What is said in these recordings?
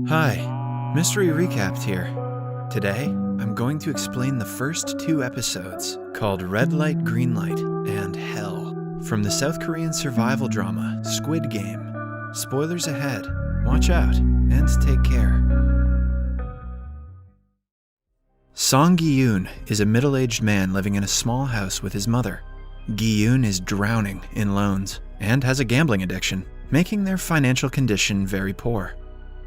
Hi, Mystery Recapped here. Today, I'm going to explain the first two episodes, called Red Light, Green Light, and Hell, from the South Korean survival drama Squid Game. Spoilers ahead, watch out, and take care. Song Gi-hun is a middle-aged man living in a small house with his mother. Gi-hun is drowning in loans and has a gambling addiction, making their financial condition very poor.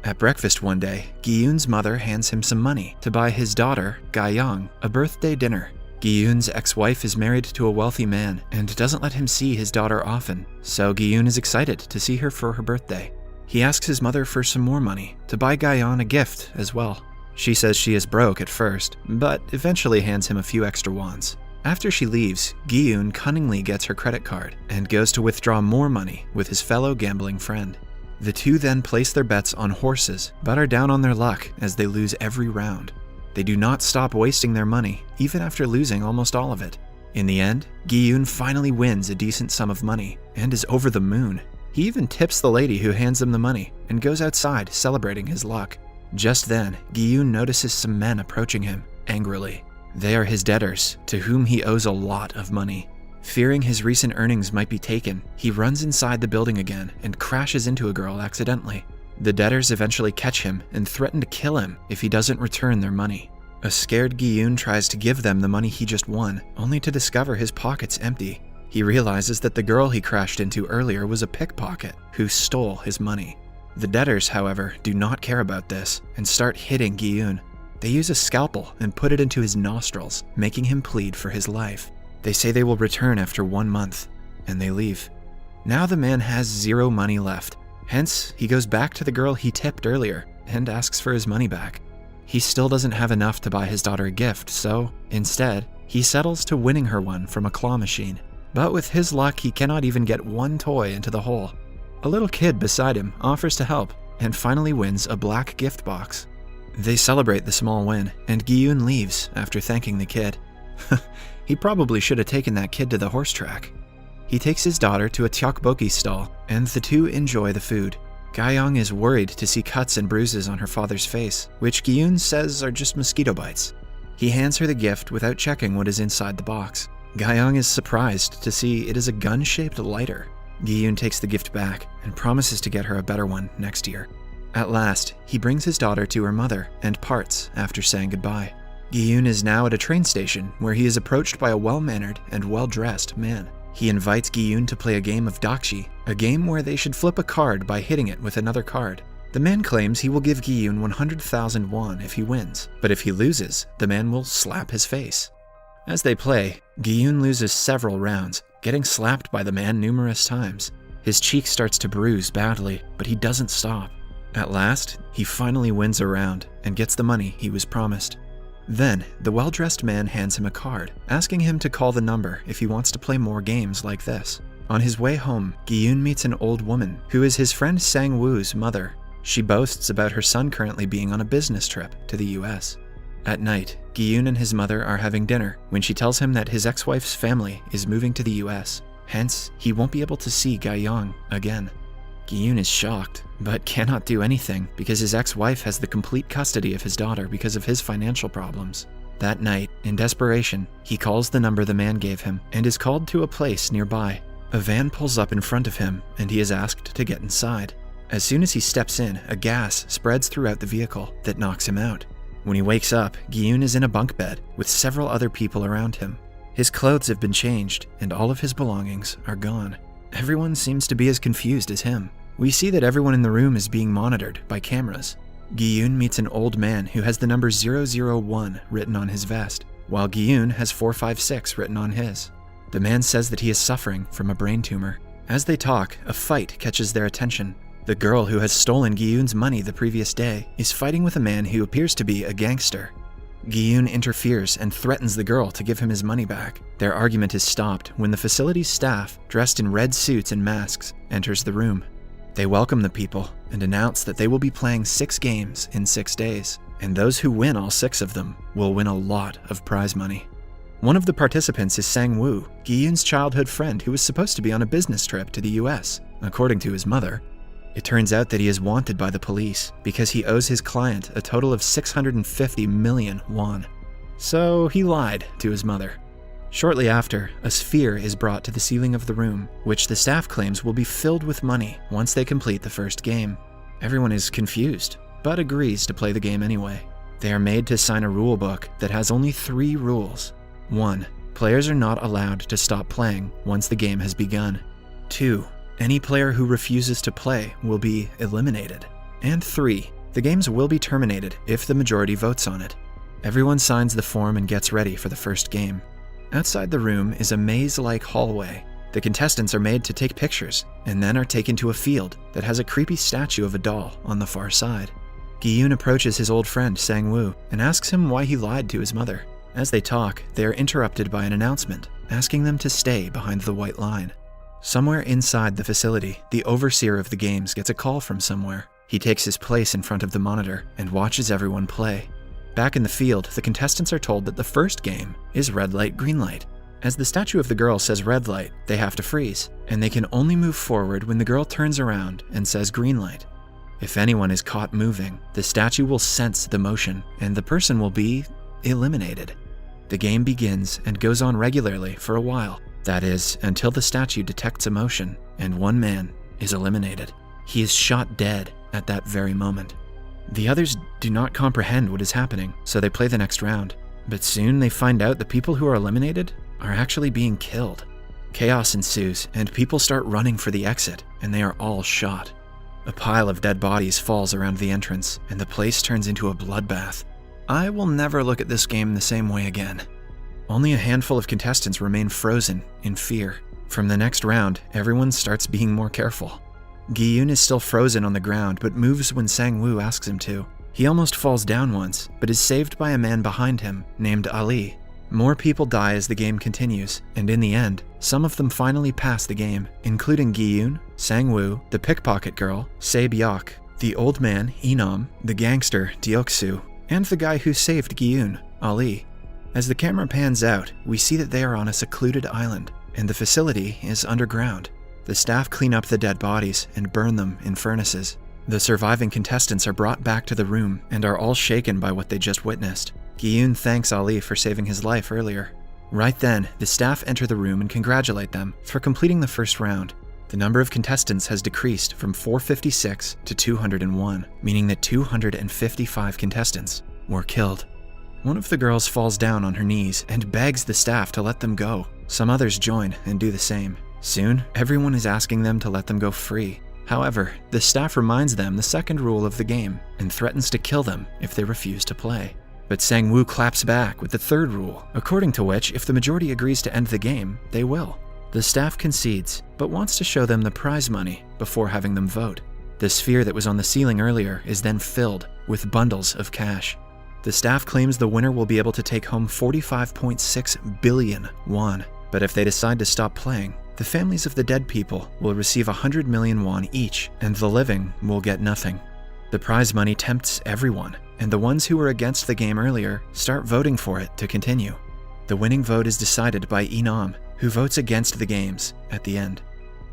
At breakfast one day, Gi-hun's mother hands him some money to buy his daughter, Gi-young, a birthday dinner. Gi-hun's ex-wife is married to a wealthy man and doesn't let him see his daughter often, so Gi-hun is excited to see her for her birthday. He asks his mother for some more money to buy Gi-young a gift as well. She says she is broke at first, but eventually hands him a few extra wons. After she leaves, Gi-hun cunningly gets her credit card and goes to withdraw more money with his fellow gambling friend. The two then place their bets on horses, but are down on their luck as they lose every round. They do not stop wasting their money, even after losing almost all of it. In the end, Gi-hun finally wins a decent sum of money and is over the moon. He even tips the lady who hands him the money and goes outside celebrating his luck. Just then, Gi-hun notices some men approaching him, angrily. They are his debtors, to whom he owes a lot of money. Fearing his recent earnings might be taken, he runs inside the building again and crashes into a girl accidentally. The debtors eventually catch him and threaten to kill him if he doesn't return their money. A scared Gi-hun tries to give them the money he just won, only to discover his pockets empty. He realizes that the girl he crashed into earlier was a pickpocket who stole his money. The debtors, however, do not care about this and start hitting Gi-hun. They use a scalpel and put it into his nostrils, making him plead for his life. They say they will return after 1 month, and they leave. Now the man has zero money left. Hence, he goes back to the girl he tipped earlier and asks for his money back. He still doesn't have enough to buy his daughter a gift, so instead, he settles to winning her one from a claw machine. But with his luck, he cannot even get one toy into the hole. A little kid beside him offers to help and finally wins a black gift box. They celebrate the small win, and Gi-hun leaves after thanking the kid. He probably should have taken that kid to the horse track. He takes his daughter to a tteokbokki stall, and the two enjoy the food. Gi-young is worried to see cuts and bruises on her father's face, which Gi-hun says are just mosquito bites. He hands her the gift without checking what is inside the box. Gi-young is surprised to see it is a gun-shaped lighter. Gi-hun takes the gift back and promises to get her a better one next year. At last, he brings his daughter to her mother and parts after saying goodbye. Gi-hun is now at a train station where he is approached by a well-mannered and well-dressed man. He invites Gi-hun to play a game of dakshi, a game where they should flip a card by hitting it with another card. The man claims he will give Gi-hun 100,000 won if he wins, but if he loses, the man will slap his face. As they play, Gi-hun loses several rounds, getting slapped by the man numerous times. His cheek starts to bruise badly, but he doesn't stop. At last, he finally wins a round and gets the money he was promised. Then, the well-dressed man hands him a card, asking him to call the number if he wants to play more games like this. On his way home, Gi-hun meets an old woman who is his friend Sang-woo's mother. She boasts about her son currently being on a business trip to the US. At night, Gi-hun and his mother are having dinner when she tells him that his ex-wife's family is moving to the US. Hence, he won't be able to see Gi-young again. Gi-hun is shocked, but cannot do anything because his ex-wife has the complete custody of his daughter because of his financial problems. That night, in desperation, he calls the number the man gave him and is called to a place nearby. A van pulls up in front of him and he is asked to get inside. As soon as he steps in, a gas spreads throughout the vehicle that knocks him out. When he wakes up, Gi-hun is in a bunk bed with several other people around him. His clothes have been changed and all of his belongings are gone. Everyone seems to be as confused as him. We see that everyone in the room is being monitored by cameras. Gi-hun meets an old man who has the number 001 written on his vest, while Gi-hun has 456 written on his. The man says that he is suffering from a brain tumor. As they talk, a fight catches their attention. The girl who has stolen Gi-hun's money the previous day is fighting with a man who appears to be a gangster. Gi-hun interferes and threatens the girl to give him his money back. Their argument is stopped when the facility's staff, dressed in red suits and masks, enters the room. They welcome the people and announce that they will be playing 6 games in 6 days, and those who win all 6 of them will win a lot of prize money. One of the participants is Sang-woo, Gi-hun's childhood friend who was supposed to be on a business trip to the US, according to his mother. It turns out that he is wanted by the police because he owes his client a total of 650 million won. So he lied to his mother. Shortly after, a sphere is brought to the ceiling of the room, which the staff claims will be filled with money once they complete the first game. Everyone is confused, but agrees to play the game anyway. They are made to sign a rule book that has only 3 rules. 1. Players are not allowed to stop playing once the game has begun. 2. Any player who refuses to play will be eliminated. And 3. The games will be terminated if the majority votes on it. Everyone signs the form and gets ready for the first game. Outside the room is a maze-like hallway. The contestants are made to take pictures and then are taken to a field that has a creepy statue of a doll on the far side. Gi-hun approaches his old friend Sang-woo and asks him why he lied to his mother. As they talk, they are interrupted by an announcement asking them to stay behind the white line. Somewhere inside the facility, the overseer of the games gets a call from somewhere. He takes his place in front of the monitor and watches everyone play. Back in the field, the contestants are told that the first game is red light, green light. As the statue of the girl says red light, they have to freeze, and they can only move forward when the girl turns around and says green light. If anyone is caught moving, the statue will sense the motion, and the person will be eliminated. The game begins and goes on regularly for a while. That is, until the statue detects a motion, and one man is eliminated. He is shot dead at that very moment. The others do not comprehend what is happening, so they play the next round. But soon they find out the people who are eliminated are actually being killed. Chaos ensues, and people start running for the exit, and they are all shot. A pile of dead bodies falls around the entrance, and the place turns into a bloodbath. I will never look at this game the same way again. Only a handful of contestants remain frozen in fear. From the next round, everyone starts being more careful. Gi-hun is still frozen on the ground, but moves when Sang-woo asks him to. He almost falls down once, but is saved by a man behind him named Ali. More people die as the game continues, and in the end, some of them finally pass the game, including Gi-hun, Sang-woo, the pickpocket girl, Se-byok, the old man, Inam, the gangster, Deok-soo, and the guy who saved Gi-hun, Ali. As the camera pans out, we see that they are on a secluded island, and the facility is underground. The staff clean up the dead bodies and burn them in furnaces. The surviving contestants are brought back to the room and are all shaken by what they just witnessed. Gi-hun thanks Ali for saving his life earlier. Right then, the staff enter the room and congratulate them for completing the first round. The number of contestants has decreased from 456 to 201, meaning that 255 contestants were killed. One of the girls falls down on her knees and begs the staff to let them go. Some others join and do the same. Soon, everyone is asking them to let them go free. However, the staff reminds them the second rule of the game and threatens to kill them if they refuse to play. But Sang-woo claps back with the third rule, according to which if the majority agrees to end the game, they will. The staff concedes, but wants to show them the prize money before having them vote. The sphere that was on the ceiling earlier is then filled with bundles of cash. The staff claims the winner will be able to take home 45.6 billion won, but if they decide to stop playing, the families of the dead people will receive 100 million won each, and the living will get nothing. The prize money tempts everyone, and the ones who were against the game earlier start voting for it to continue. The winning vote is decided by Inam, who votes against the games at the end.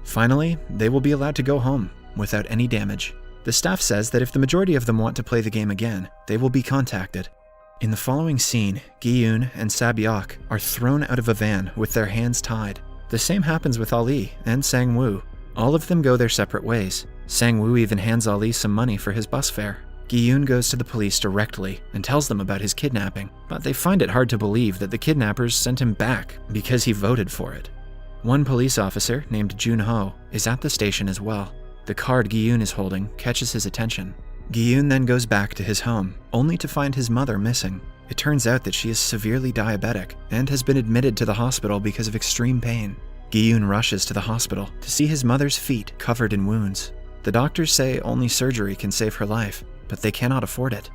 Finally, they will be allowed to go home without any damage. The staff says that if the majority of them want to play the game again, they will be contacted. In the following scene, Gi-hun and Se-byok are thrown out of a van with their hands tied. The same happens with Ali and Sang-woo. All of them go their separate ways. Sang-woo even hands Ali some money for his bus fare. Gi-hun goes to the police directly and tells them about his kidnapping, but they find it hard to believe that the kidnappers sent him back because he voted for it. One police officer named Jun-ho is at the station as well. The card Gi-hun is holding catches his attention. Gi-hun then goes back to his home, only to find his mother missing. It turns out that she is severely diabetic and has been admitted to the hospital because of extreme pain. Gi-hun rushes to the hospital to see his mother's feet covered in wounds. The doctors say only surgery can save her life, but they cannot afford it.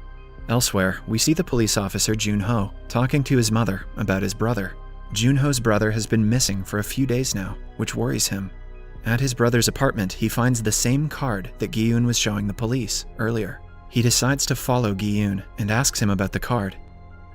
Elsewhere, we see the police officer Jun-ho talking to his mother about his brother. Jun-ho's brother has been missing for a few days now, which worries him. At his brother's apartment, he finds the same card that Gi-hun was showing the police earlier. He decides to follow Gi-hun and asks him about the card.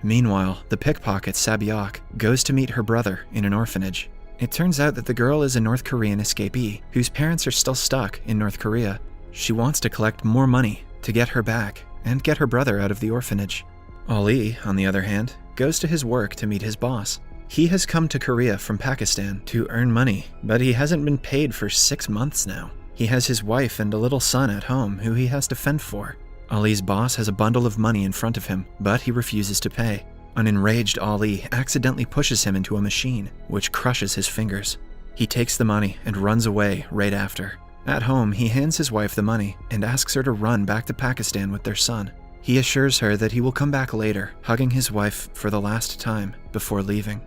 Meanwhile, the pickpocket Se-byok goes to meet her brother in an orphanage. It turns out that the girl is a North Korean escapee whose parents are still stuck in North Korea. She wants to collect more money to get her back and get her brother out of the orphanage. Ali, on the other hand, goes to his work to meet his boss. He has come to Korea from Pakistan to earn money, but he hasn't been paid for 6 months now. He has his wife and a little son at home who he has to fend for. Ali's boss has a bundle of money in front of him, but he refuses to pay. An enraged Ali accidentally pushes him into a machine, which crushes his fingers. He takes the money and runs away right after. At home, he hands his wife the money and asks her to run back to Pakistan with their son. He assures her that he will come back later, hugging his wife for the last time before leaving.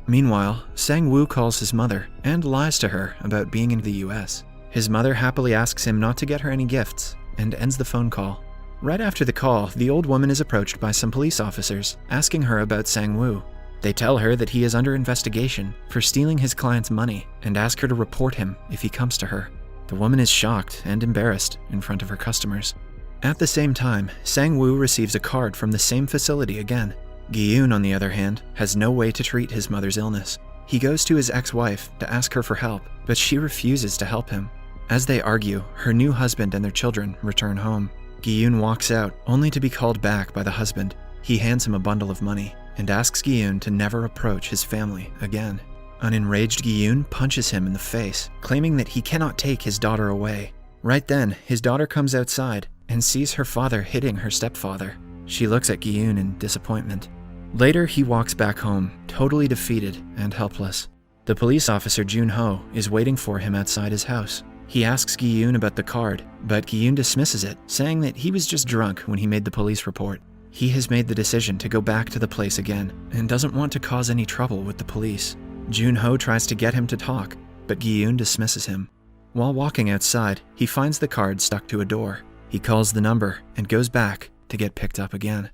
Meanwhile, Sang-woo calls his mother and lies to her about being in the US. His mother happily asks him not to get her any gifts and ends the phone call. Right after the call, the old woman is approached by some police officers, asking her about Sang-woo. They tell her that he is under investigation for stealing his client's money and ask her to report him if he comes to her. The woman is shocked and embarrassed in front of her customers. At the same time, Sang-woo receives a card from the same facility again. Gi-hun, on the other hand, has no way to treat his mother's illness. He goes to his ex-wife to ask her for help, but she refuses to help him. As they argue, her new husband and their children return home. Gi-hun walks out, only to be called back by the husband. He hands him a bundle of money and asks Gi-hun to never approach his family again. An enraged Gi-hun punches him in the face, claiming that he cannot take his daughter away. Right then, his daughter comes outside and sees her father hitting her stepfather. She looks at Gi-hun in disappointment. Later, he walks back home, totally defeated and helpless. The police officer Jun-ho is waiting for him outside his house. He asks Gi-hun about the card, but Gi-hun dismisses it, saying that he was just drunk when he made the police report. He has made the decision to go back to the place again and doesn't want to cause any trouble with the police. Jun-ho tries to get him to talk, but Gi-hun dismisses him. While walking outside, he finds the card stuck to a door. He calls the number and goes back to get picked up again.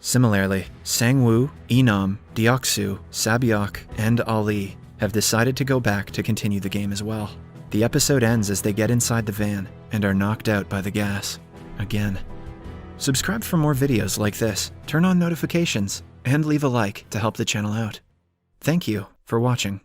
Similarly, Sang-woo, Inam, Deok-soo, Sabyok, and Ali have decided to go back to continue the game as well. The episode ends as they get inside the van and are knocked out by the gas again. Subscribe for more videos like this, turn on notifications, and leave a like to help the channel out. Thank you for watching.